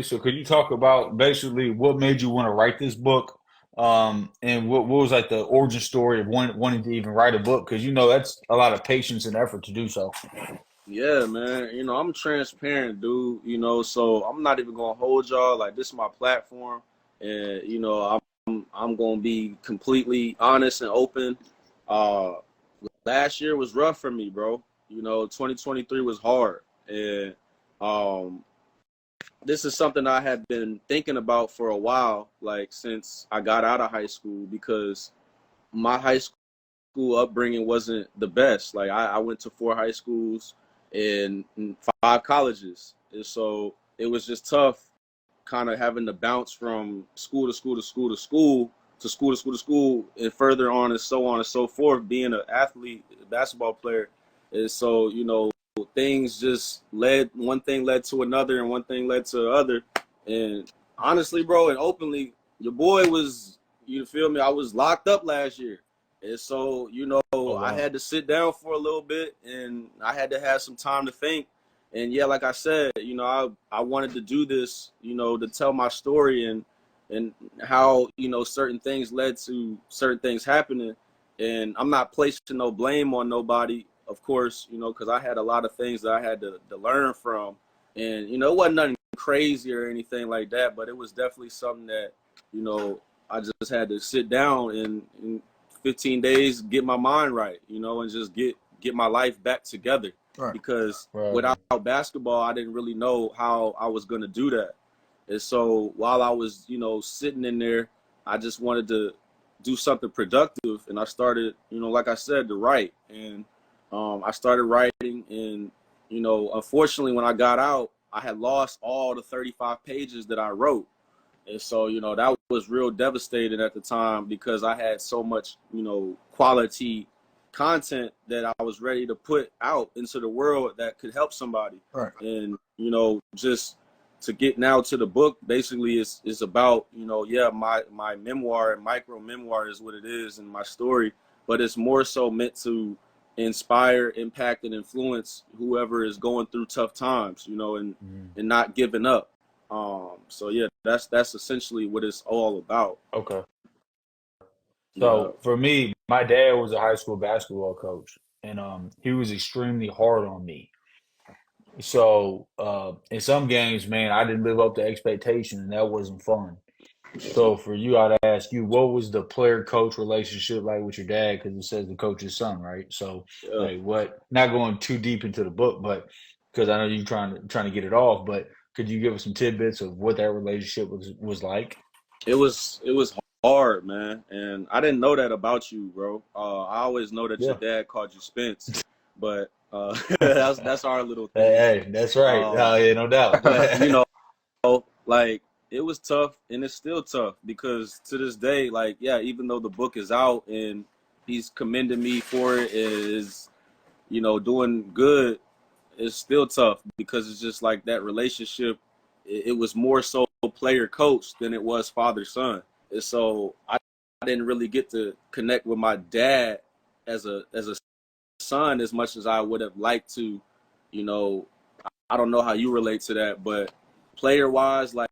So could you talk about basically what made you want to write this book? And what was like the origin story of wanting to even write a book? Because you know that's a lot of patience and effort to do so. Yeah, man. I'm transparent, dude. So I'm not even gonna hold y'all. Like, this is my platform, and I'm gonna be completely honest and open. Uh, Last year was rough for me, bro. 2023 was hard, and um, this is something I had been thinking about for a while, like since I got out of high school, because my high school upbringing wasn't the best. Like, I went to four high schools and five colleges. And so it was just tough kind of having to bounce from school to school to school to school to school to school to school and further on and so forth, being an athlete, a basketball player. And so, things just one thing led to another and one thing led to the other. And honestly, bro, and openly, your boy was, you feel me, I was locked up last year. And so, Oh I wow. had to sit down for a little bit and I had to have some time to think. And yeah, like I said, I wanted to do this, to tell my story and how, certain things led to certain things happening. And I'm not placing no blame on nobody, of course, because I had a lot of things that I had to learn from. And, it wasn't nothing crazy or anything like that, but it was definitely something that, I just had to sit down and 15 days get my mind right, and just get my life back together. Right. Because Right. without basketball, I didn't really know how I was going to do that. And so while I was, sitting in there, I just wanted to do something productive. And I started, like I said, to write. And I started writing. And, unfortunately, when I got out, I had lost all the 35 pages that I wrote. And so, that was real devastating at the time because I had so much, quality content that I was ready to put out into the world that could help somebody. Right. And, just to get now to the book, basically is about, yeah, my memoir and micro memoir is what it is and my story, but it's more so meant to inspire, impact, and influence whoever is going through tough times, Mhm. and not giving up. So yeah, that's essentially what it's all about. Okay. Yeah. So for me, my dad was a high school basketball coach, and he was extremely hard on me. So in some games, man, I didn't live up to expectation, and that wasn't fun. So for you, I'd ask you, what was the player-coach relationship like with your dad? Because it says the coach's son, right? So Yeah. like, what? Not going too deep into the book, but because I know you trying to get it off, but could you give us some tidbits of what that relationship was like? It was hard, man, and I didn't know that about you, bro. I always know that your Yeah. dad called you Spence, but that's our little thing. Hey, that's right. Um, Yeah, no doubt. but like, it was tough, and it's still tough because to this day, like, yeah, even though the book is out and he's commending me for it, is doing good, it's still tough because it's just like that relationship. It was more so player coach than it was father son, and so I didn't really get to connect with my dad as a son as much as I would have liked to. You know, I don't know how you relate to that, but player wise, like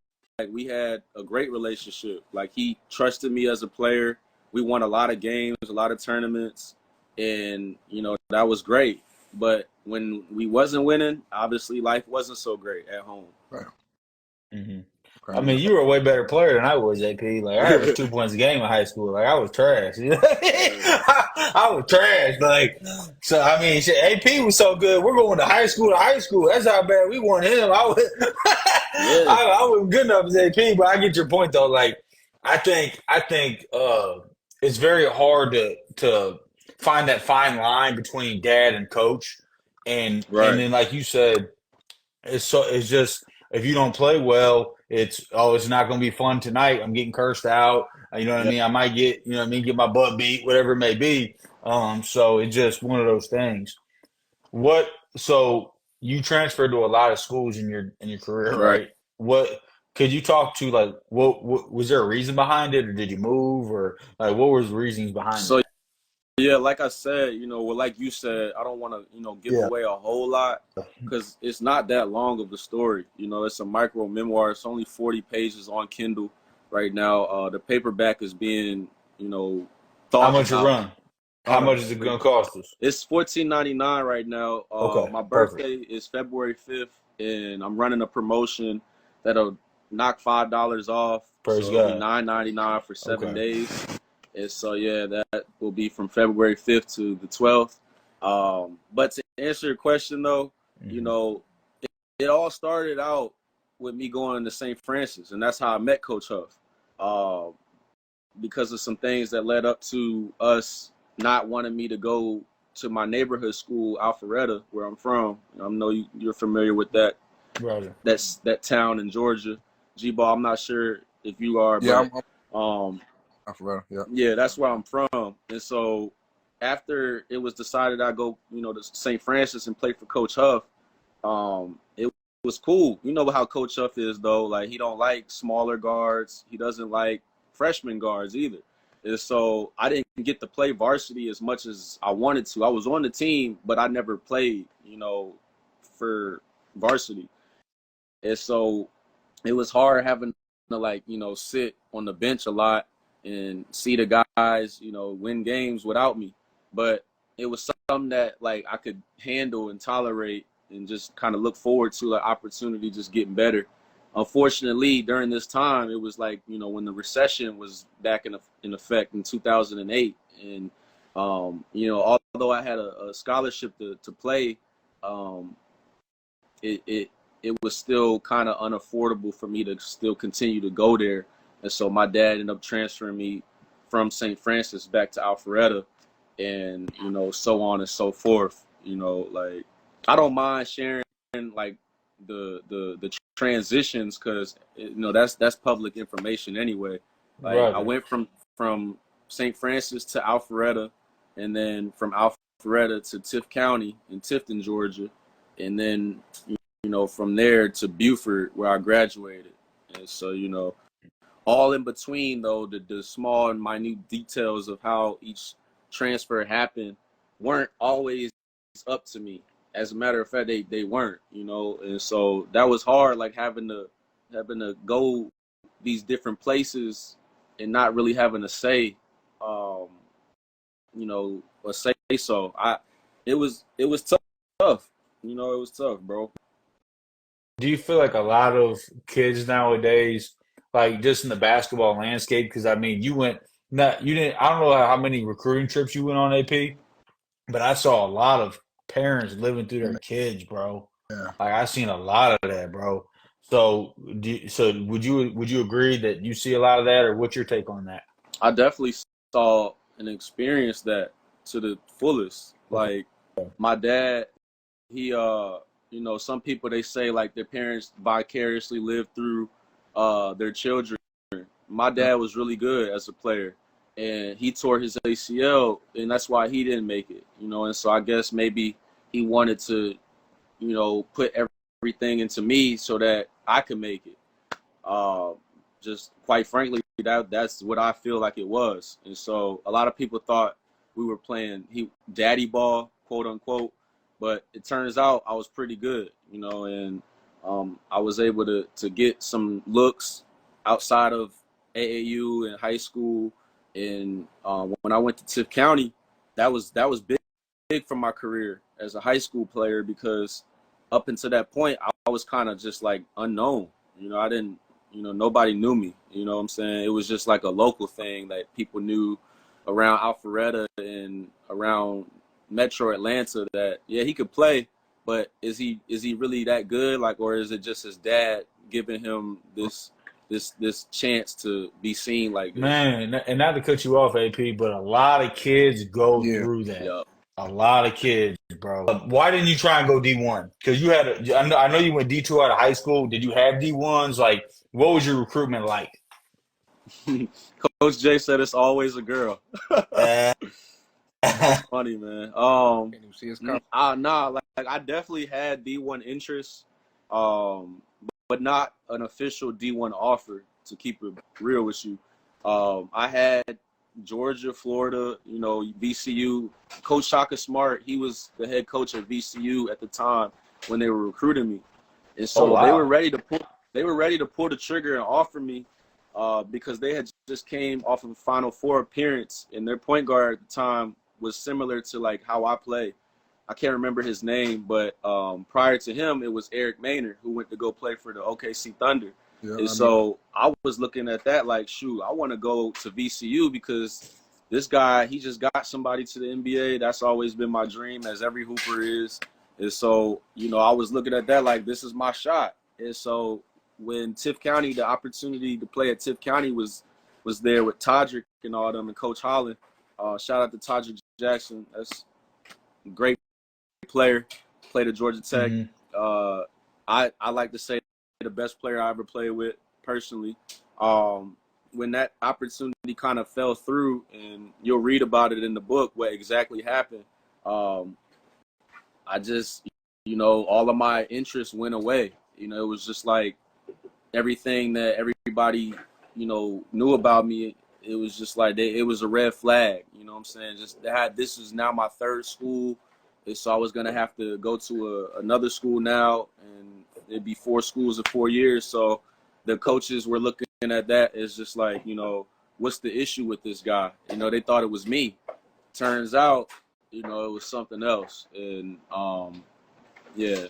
we had a great relationship. Like, he trusted me as a player. We won a lot of games, a lot of tournaments, and that was great. But when we wasn't winning, obviously life wasn't so great at home. Right. hmm I Okay. mean, you were a way better player than I was, AP. Like, I averaged 2 points a game in high school. Like, I was trash. You know? I was trash. Like, so I mean, shit, AP was so good. We're going to high school. To high school. That's how bad we want him. I was, Yeah, I wasn't good enough as AP. But I get your point though. Like, I think it's very hard to find that fine line between dad and coach, and right. then like you said. It's just if you don't play well, it's not going to be fun tonight. I'm getting cursed out. You know what I Yeah, mean? I might get you know what I mean get my butt beat, whatever it may be. So it's just one of those things. What so you transferred to a lot of schools in your career, right. right? What could you talk to like what was there a reason behind it, or did you move, or like what was the reasons behind So that? Yeah, like I said, well, like you said, I don't want to, give Yeah. away a whole lot because it's not that long of the story. It's a micro memoir. It's only 40 pages on Kindle right now. The paperback is being, How thought much it about. run? How much is it gonna cost us? It's $14.99 right now. Okay, My perfect. birthday is February 5th, and I'm running a promotion that'll knock $5 off, so Praise it'll be God. $9.99 for seven Okay. days. And so yeah, that will be from February 5th to the 12th. But to answer your question though, you Hmm. know, it all started out with me going to St. Francis, and that's how I met Coach Huff. Uh, because of some things that led up to us not wanting me to go to my neighborhood school, Alpharetta, where I'm from. I know you're familiar with that. Roger. That's that town in Georgia. G-Ball, I'm not sure if you are, Yeah, but um, I'm for real. yeah, that's where I'm from. And so after it was decided I go, to St. Francis and play for Coach Huff, it was cool. You know how Coach Huff is though. Like he don't like smaller guards. He doesn't like freshman guards either. And so I didn't get to play varsity as much as I wanted to. I was on the team, but I never played, for varsity. And so it was hard having to sit on the bench a lot and see the guys, win games without me. But it was something that like I could handle and tolerate and just kind of look forward to an opportunity just getting better. Unfortunately, during this time, it was like, when the recession was back in effect in 2008. And, although I had a scholarship to play, um, it, it it was still kind of unaffordable for me to still continue to go there. And so my dad ended up transferring me from St. Francis back to Alpharetta, and so on and so forth. Like I don't mind sharing like the transitions because that's public information anyway. Like I Roger. went from St. Francis to Alpharetta, and then from Alpharetta to Tift County in Tifton, Georgia, and then from there to Buford where I graduated. And so all in between though, the small and minute details of how each transfer happened weren't always up to me. As a matter of fact, they weren't, and so that was hard, like having to go these different places and not really having a say, um, or say so. It was tough. It was tough, bro. Do you feel like a lot of kids nowadays, like just in the basketball landscape? Because I mean, you didn't. I don't know how many recruiting trips you went on, AP, but I saw a lot of parents living through their kids, bro. Yeah. Like I seen a lot of that, bro. So, would you agree that you see a lot of that, or what's your take on that? I definitely saw and experienced that to the fullest. Okay. Like my dad, he some people they say like their parents vicariously live through their children. My dad was really good as a player, and he tore his ACL, and that's why he didn't make it. And so I guess maybe he wanted to, put everything into me so that I could make it. Uh, just quite frankly, that's what I feel like it was. And so a lot of people thought we were playing daddy ball, quote unquote, but it turns out I was pretty good, and I was able to get some looks outside of AAU and high school. And when I went to Tift County, that was big for my career as a high school player because up until that point, I was kind of just like unknown. I didn't, nobody knew me. You know what I'm saying? It was just like a local thing that people knew around Alpharetta and around Metro Atlanta that yeah he could play, but is he really that good? Like, or is it just his dad giving him this chance to be seen like this? Man, and not to cut you off, AP, but a lot of kids go Yeah. through that. Yeah. A lot of kids, bro. Why didn't you try and go D1? Because you had, I know you went D2 out of high school. Did you have D1s? Like, what was your recruitment like? Coach Jay said it's always a girl. Uh, That's funny, man. Can't even see his comment. Nah, like I definitely had D1 interest, um, but not an official D1 offer. To keep it real with you, I had Georgia, Florida, VCU. Coach Shaka Smart, he was the head coach at VCU at the time when they were recruiting me. And Oh so they were wow. ready to pull the trigger and offer me because they had just came off of a Final Four appearance, and their point guard at the time was similar to like how I play. I can't remember his name, but prior to him, it was Eric Maynard, who went to go play for the OKC Thunder. Yeah, And so I was looking at that like, shoot, I want to go to VCU because this guy, he just got somebody to the NBA. That's always been my dream, as every hooper is. And so, I was looking at that like, this is my shot. And so when Tift County, the opportunity to play at Tift County was there with Todrick and all them and Coach Holland. Shout out to Todrick Jackson. That's a great player. Played at Georgia Tech. Hmm. I like to say the best player I ever played with personally. When that opportunity kind of fell through, and you'll read about it in the book what exactly happened, I just, all of my interest went away. It was just like everything that everybody, knew about me. It was just like it was a red flag. You know what I'm saying? Just this is now my third school. And so I was going to have to go to another school now, and it'd be 4 schools in 4 years. So the coaches were looking at that as just like, what's the issue with this guy? They thought it was me. Turns out, it was something else. And, yeah.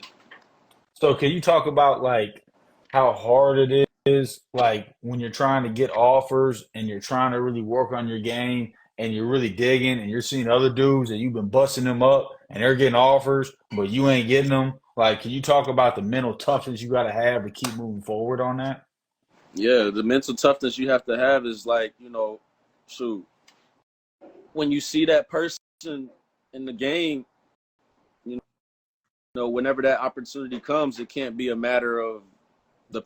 So can you talk about like how hard it is, like when you're trying to get offers and you're trying to really work on your game and you're really digging and you're seeing other dudes and you've been busting them up and they're getting offers, but you ain't getting them. Like, can you talk about the mental toughness you got to have to keep moving forward on that? Yeah, the mental toughness you have to have is like, shoot, when you see that person in the game, you whenever that opportunity comes, it can't be a matter of the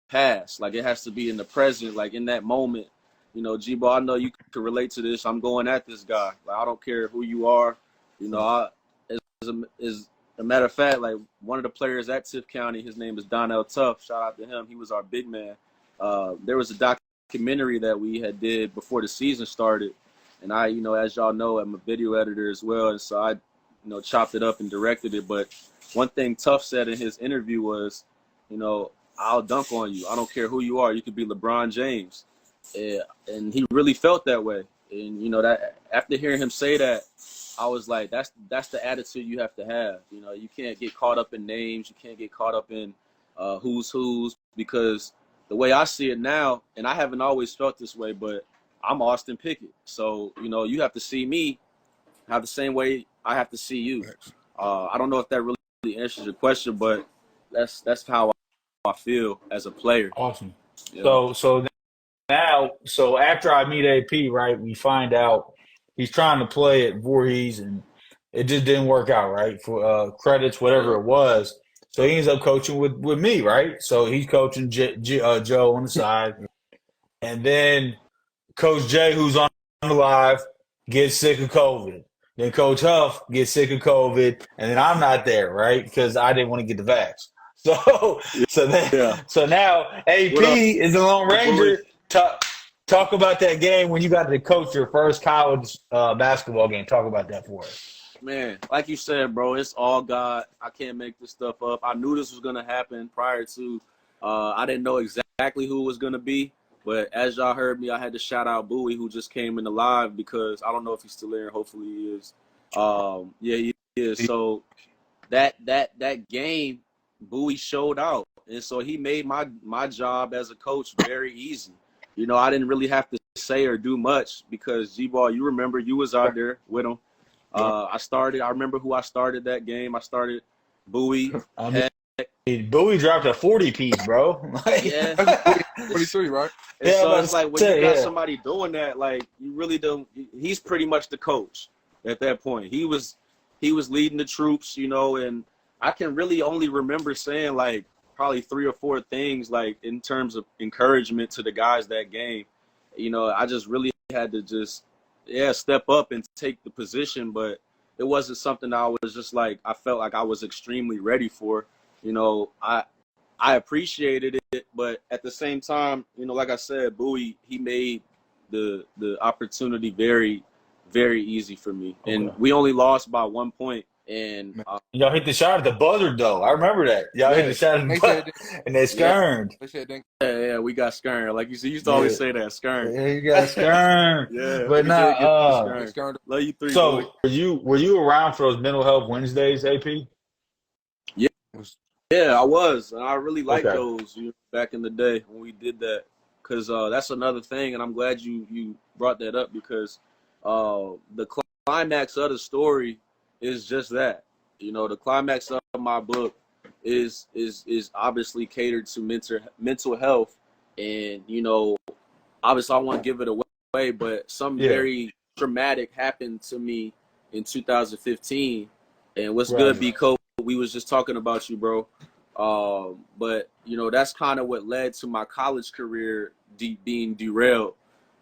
past. Like, it has to be in the present, like in that moment. G-Ball, I know you can relate to this. I'm going at this guy. Like, I don't care who you are. As a matter of fact, like one of the players at Tift County, his name is Donnell Tuff. Shout out to him. He was our big man. There was a documentary that we had did before the season started. And I, as y'all know, I'm a video editor as well. And so I, chopped it up and directed it. But one thing Tuff said in his interview was, I'll dunk on you. I don't care who you are. You could be LeBron James. And he really felt that way. And, that after hearing him say that, I was like, that's the attitude you have to have. You can't get caught up in names. You can't get caught up in who's, because the way I see it now, and I haven't always felt this way, but I'm Austin Pickett. So, you have to see me how the same way I have to see you. I don't know if that really answers your question, but that's how I feel as a player. Awesome. Yeah. So after I meet AP, right, we find out he's trying to play at Voorhees and it just didn't work out, right? For credits, whatever Yeah. it was. So he ends up coaching with me, right? So he's coaching Joe on the side. And then Coach Jay, who's on the live, gets sick of COVID. Then Coach Huff gets sick of COVID, and then I'm not there, right? Because I didn't want to get the vax. So, so then, Yeah. so now What up, AP is the Lone Bully? Ranger. Talk about that game when you got to coach your first college basketball game. Talk about that for us. Man, like you said, bro, it's all God. I can't make this stuff up. I knew this was going to happen prior to. I didn't know exactly who it was going to be. But as y'all heard me, I had to shout out Bowie, who just came in the live, because I don't know if he's still there. Hopefully he is. Yeah, he is. So that game, Bowie showed out. And so he made my job as a coach very easy. I didn't really have to say or do much because, G-Ball, you remember you was out there with him. I remember who I started that game. I started Bowie. I mean, Bowie dropped a 40 piece, bro. Yeah. 43, right? And Yeah, so I it's like when you got somebody doing that, like you really don't. He's pretty much the coach at that point. He was leading the troops, and I can really only remember saying like probably 3 or 4 things like in terms of encouragement to the guys that game. I just really had to step up and take the position, but it wasn't something I was just like I felt like I was extremely ready for. I appreciated it, but at the same time, like I said, Bowie, he made the opportunity very, very easy for me. And Okay. we only lost by 1 point. And Man, Y'all hit the shot at the buzzer though. I remember that. Y'all hit yeah, the shot at the they buzzer, said and they yeah, skirmed. they said then yeah, we got skirn. Like you used to always Yeah, say that skirn. yeah, you got skirmed. Yeah, But we did get the nah. they skirn. skirmed. Love you three, boy. So were you around for those mental health Wednesdays, AP? Yeah, Was yeah, I was. And I really liked Okay. those back in the day when we did that. Because that's another thing, and I'm glad you brought that up because the climax of the story is just that. The climax of my book is obviously catered to mental health, and obviously I won't give it away, but something Yeah. very traumatic happened to me in 2015. And what's good, Right. B Code? We was just talking about you, bro. But that's kind of what led to my college career being derailed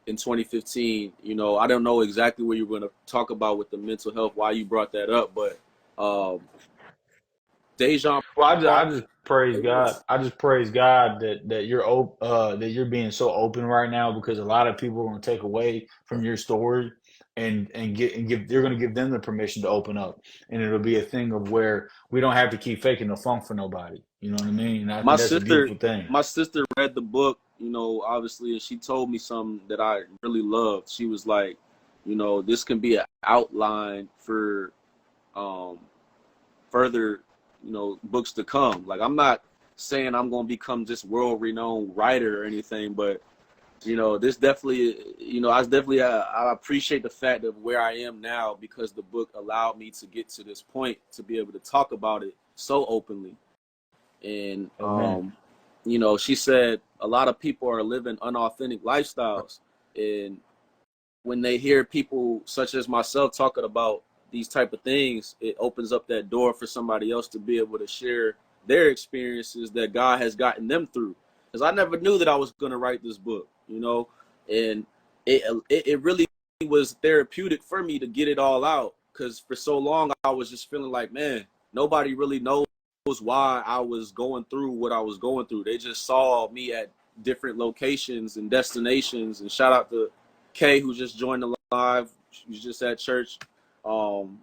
in 2015. I don't know exactly what you're going to talk about with the mental health, why you brought that up, but um, Dejan Well, I Park. just praise God. I just praise God that that you're being so open right now because a lot of people are going to take away from your story and give they're going to give them the permission to open up, and it'll be a thing of where we don't have to keep faking the funk for nobody. You know what I mean? And I My think that's a sister, beautiful thing. my sister read the book, obviously, and she told me something that I really loved. She was like, this can be an outline for um, further, books to come. Like, I'm not saying I'm gonna become this world-renowned writer or anything, but this definitely, I appreciate the fact of where I am now because the book allowed me to get to this point to be able to talk about it so openly. And Amen. she said a lot of people are living unauthentic lifestyles, and when they hear people such as myself talking about these type of things, it opens up that door for somebody else to be able to share their experiences that God has gotten them through. Because I never knew that I was going to write this book, and it really was therapeutic for me to get it all out. Because for so long I was just feeling like, man, nobody really knows why I was going through what I was going through. They just saw me at different locations and destinations. And shout out to Kay, who just joined the live. She was just at church. Um,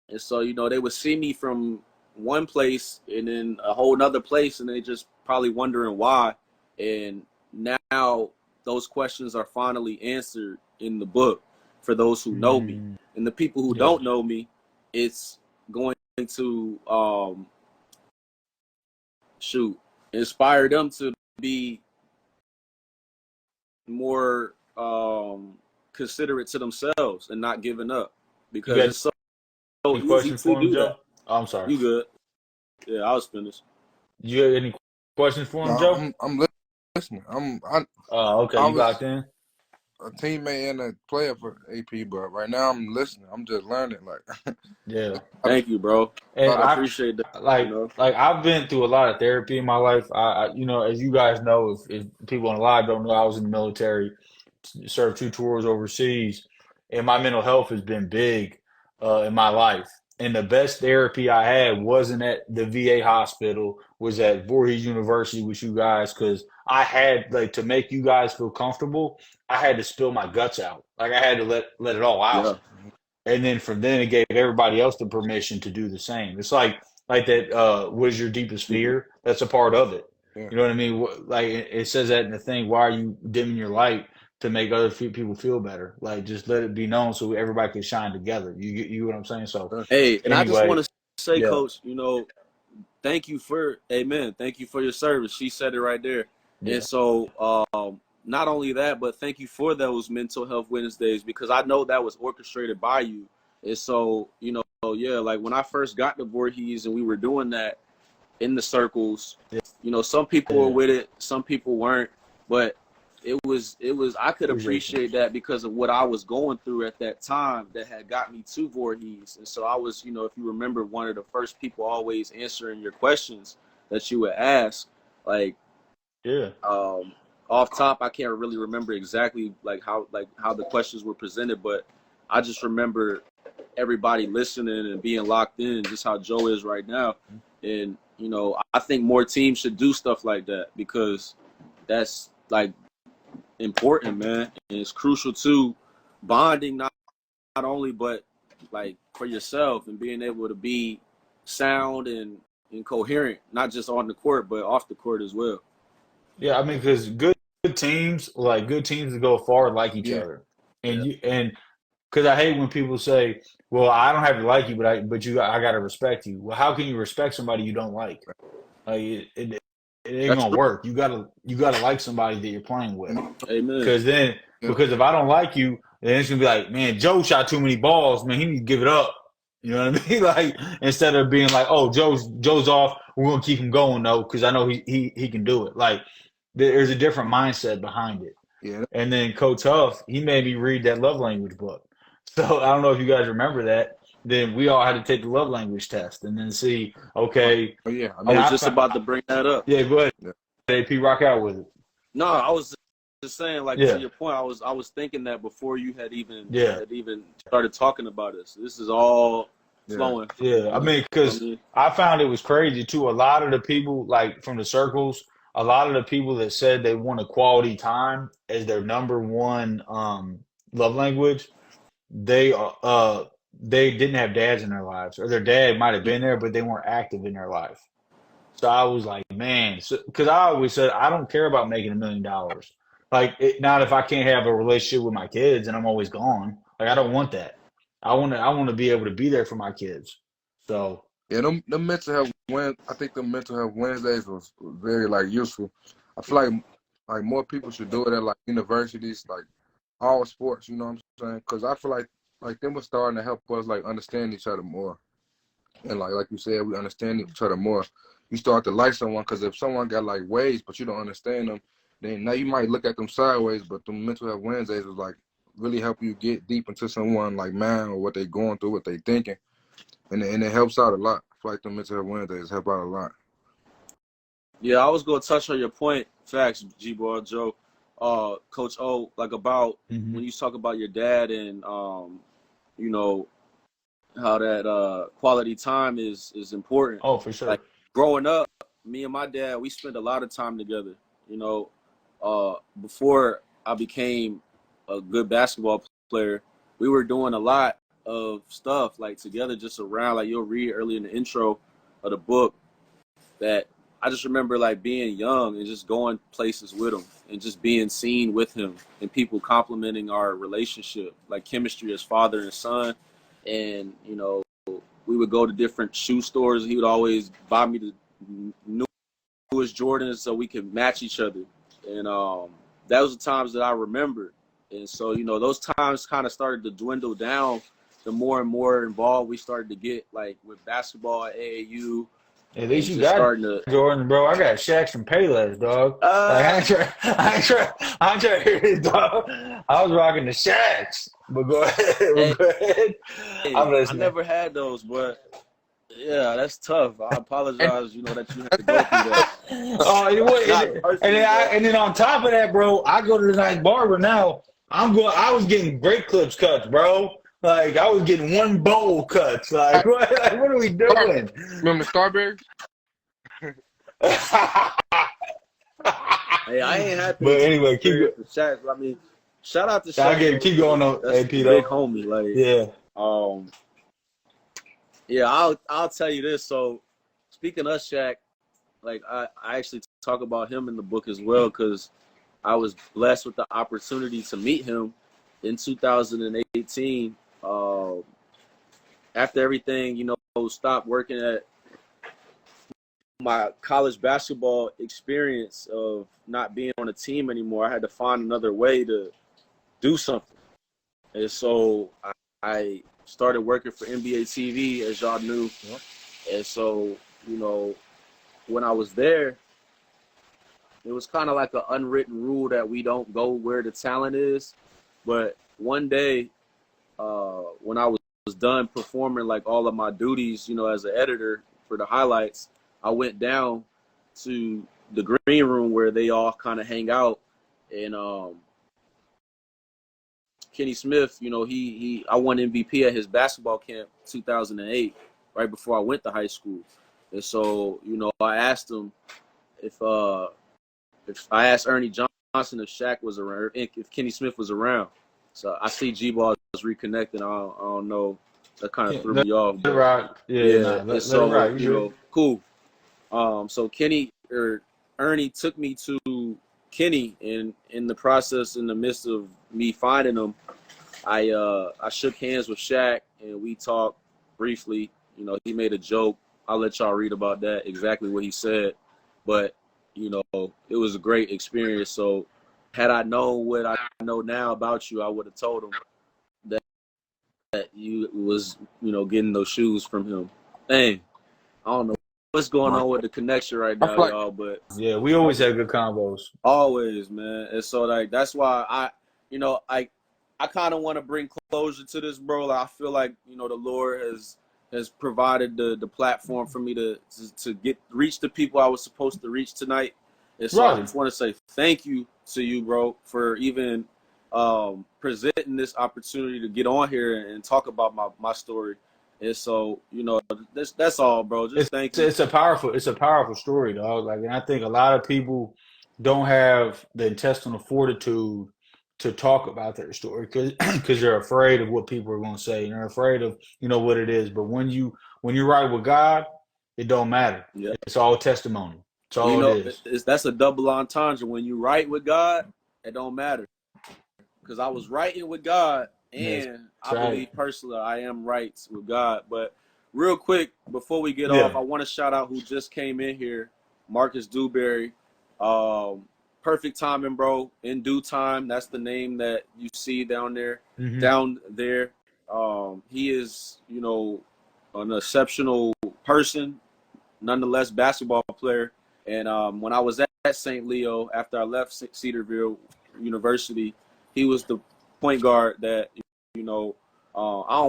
and so, they would see me from one place and then a whole nother place, and they just probably wondering why. And now those questions are finally answered in the book for those who know me. Mm, And the people who yeah. don't know me, it's going to inspire them to be more considerate to themselves and not giving up You because got it's so any easy questions to for him, do Joe? that. Oh, I'm sorry. You good? Yeah, I was finished. You got any questions for no, him, Joe? I'm listening. Okay. I You was locked in. a teammate and a player for AP, but right now I'm listening. I'm just learning. Like Yeah. a Thank you, bro. And I lot of appreciate that. like I've been through a lot of therapy in my life. As you guys know, if people on the live don't know, I was in the military, served 2 tours overseas, and my mental health has been big in my life. And the best therapy I had wasn't at the VA hospital, was at Voorhees University with you guys, because I had like to make you guys feel comfortable. I had to spill my guts out. Like I had to let it all out. Yeah. And then from then it gave everybody else the permission to do the same. It's like that. What is your deepest Mhm. fear? That's a part of it. yeah. You know what I mean? Like it says that in the thing. Why are you dimming your light to make other people feel better? Like just let it be known so everybody can shine together. You what I'm saying? So Hey, and I just anyway, want to say, yeah, Coach, thank you for, amen. Thank you for your service. She said it right there. And yeah, so, not only that, but thank you for those mental health Wednesdays because I know that was orchestrated by you. And so, yeah, like when I first got to Voorhees and we were doing that in the circles, yeah, some people were yeah. with it, some people weren't, but I could Appreciate you. appreciate that because of what I was going through at that time that had got me to Voorhees. And so I was, if you remember, one of the first people always answering your questions that you would ask. Like, Yeah, off top, I can't really remember exactly how the questions were presented, but I just remember everybody listening and being locked in, just how Joe is right now. And I think more teams should do stuff like that because that's like important, man. And it's crucial to bonding, not only, but like for yourself and being able to be sound and coherent, not just on the court, but off the court as well. Yeah, I mean, because good teams that go far like each Yeah, other, Yeah. and because I hate when people say, "Well, I don't have to like you, I got to respect you." Well, how can you respect somebody you don't like? Like it ain't that's gonna true. work. You gotta like somebody that you're playing with. Amen. Because then, Yeah, because if I don't like you, then it's gonna be like, man, Joe shot too many balls. Man, he need to give it up. You know what I mean? Like instead of being like, oh, Joe's off, we're gonna keep him going though, because I know he can do it. Like there's a different mindset behind it. yeah, And then Coach Huff, he made me read that love language book. So I don't know if you guys remember that. Then we all had to take the love language test and then see, oh, okay, oh, yeah. I I know. and was I just found, about to bring that up. yeah, go ahead, Yeah, AP, rock out with it. No, I was just saying, like to Yeah, your point, I was thinking that before you yeah. had even started talking about this. This is all yeah, flowing. Yeah, I You mean, know what I because mean? I found it was crazy too. A lot of the people, like from the circles, a lot of the people that said they want a quality time as their number one love language, they they didn't have dads in their lives, or their dad might have been there, but they weren't active in their life. So I was like, man, because I always said I don't care about making $1 million. Like, not if I can't have a relationship with my kids and I'm always gone. Like, I don't want that. I want to be able to be there for my kids. So yeah. Them mental health I think the mental health Wednesdays was very like useful. I feel like more people should do it at like universities, like all sports. You know what I'm saying? Because I feel like them was starting to help us like understand each other more. And like you said, we understand each other more. You start to like someone because if someone got like ways, but you don't understand them, then now you might look at them sideways. But the mental health Wednesdays was like really help you get deep into someone like man or what they going through, what they thinking, and it helps out a lot. I feel like the mental health Wednesdays help out a lot. Yeah, I was gonna touch on your point, facts, G-Ball, Joe, Coach O, like about mhm. when you talk about your dad and you know, how that quality time is important. Oh, for Like sure. growing up, me and my dad, we spent a lot of time together. You know, before I became a good basketball player, we were doing a lot of stuff like together, just around. Like you'll read early in the intro of the book that I just remember like being young and just going places with him and just being seen with him and people complimenting our relationship, like chemistry as father and son. And, you know, we would go to different shoe stores. He would always buy me the newest Jordans so we could match each other. And that was the times that I remember. And so, you know, those times kind of started to dwindle down the more and more involved we started to get, like with basketball at AAU At least and you just got starting to Jordan, bro. I got Shaqs and Payless, dog. Like uh I ain't trying to hear this, dog. I was rocking the Shaqs. But go ahead, hey, go ahead. I'm I listening. never had those, but yeah, that's tough. I And apologize, you know, that you had to go through that. Oh, and, Not personally, but and then on top of that, bro, I go to the nice barber now. I was getting great clips cuts, bro. Like I was getting one bowl cuts. Like what are we doing? remember Starberry? hey, I ain't had the But anyway, experience with Shaq. But I mean, shout out to Shaq though, keep going because on that's AP a big though. homie. Like, Yeah. um, yeah, I'll tell you this. So, speaking of Shaq, like I actually talk about him in the book as well because I was blessed with the opportunity to meet him in 2018. After everything, you know, stopped working at my college basketball experience of not being on a team anymore, I had to find another way to do something. And so I started working for NBA TV, as y'all knew. Yeah. And so, you know, when I was there, it was kind of like an unwritten rule that we don't go where the talent is. But one day, when I was done performing like all of my duties, you know, as an editor for the highlights, I went down to the green room where they all kind of hang out. And Kenny Smith, you know, I won MVP at his basketball camp 2008, right before I went to high school. And so, you know, I asked him if I asked Ernie Johnson if Shaq was around, if Kenny Smith was around. So I see G-Ball is reconnecting. I don't know. That kind of Yeah, threw let me off, it but rock. Yeah, yeah. nah, And let it rock. so, You good? cool. So Kenny or Ernie took me to Kenny, and in the process, in the midst of me finding him, I shook hands with Shaq and we talked briefly. He made a joke. I'll let y'all read about that, exactly what he said. But, it was a great experience. So had I known what I know now about you, I would have told him that you was, getting those shoes from him. Dang, I don't know what's going on with the connection right I now, feel like y'all, but Yeah, we always have good combos. always, man. And so like that's why I kind of want to bring closure to this, bro. Like, I feel like the Lord has provided the platform for me to get reach the people I was supposed to reach tonight. And so I Right. just want to say thank you to you, bro, for even presenting this opportunity to get on here and talk about my story. And so that's all, bro. Just thank you. It's a powerful story, dog. Like, and I think a lot of people don't have the intestinal fortitude to talk about their story because they're afraid of what people are going to say and they're afraid of what it is. But when you ride with God, it don't matter. Yeah. It's all testimony. It's And all it is. that's a double entendre. When you right with God, it don't matter. Because I was writing with God, That's and I right. believe personally I am right with God. But real quick, before we get off, Yeah. I want to shout out who just came in here, Marcus Dewberry. Perfect timing, bro. In due time. That's the name that you see down there. Hmm. Down there. He is, an exceptional person, nonetheless basketball player. And when I was at St. Leo, after I left Cedarville University, he was the point guard that I don't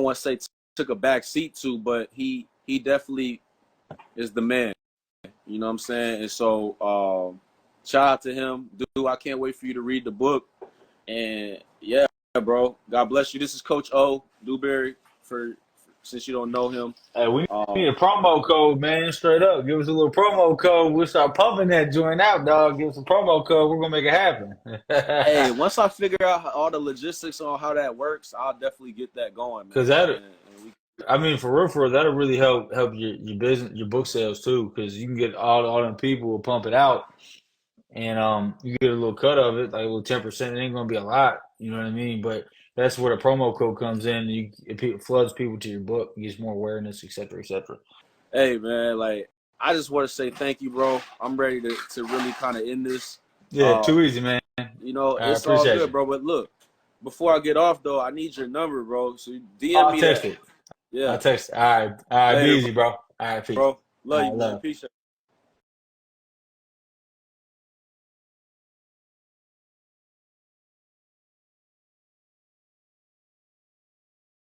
want to say took a back seat to, but he definitely is the man. You know what I'm saying? And so shout out to him, dude. I can't wait for you to read the book. And yeah, bro. God bless you. This is Coach O Dewberry. For since you don't know him. Hey, we need a promo code, man. Straight up. Give us a little promo code. We'll start pumping that joint out, dog. Give us a promo code. We're going to make it Hey, happen. once I figure out all the logistics on how that works, I'll definitely get that going, Because man. And we, I mean, for real, that'll really help your business, your book sales too. Because you can get all them people will pump it out, and you get a little cut of it, like a little 10%. It ain't gonna be a lot, you know what I mean? But that's where the promo code comes in. And it floods people to your book, gives more awareness, et cetera, et cetera. hey, man, like I just want to say thank you, bro. I'm ready to really kind of end this. Yeah, Uh, too easy, man. I it's all appreciate good, you. bro. But look, before I get off though, I need your number, bro. So Oh, DM I'll me text that. it. I'll Yeah. text it. All right, be Later, easy, bro. All right, peace. bro. All Love you, right, man. love. Peace.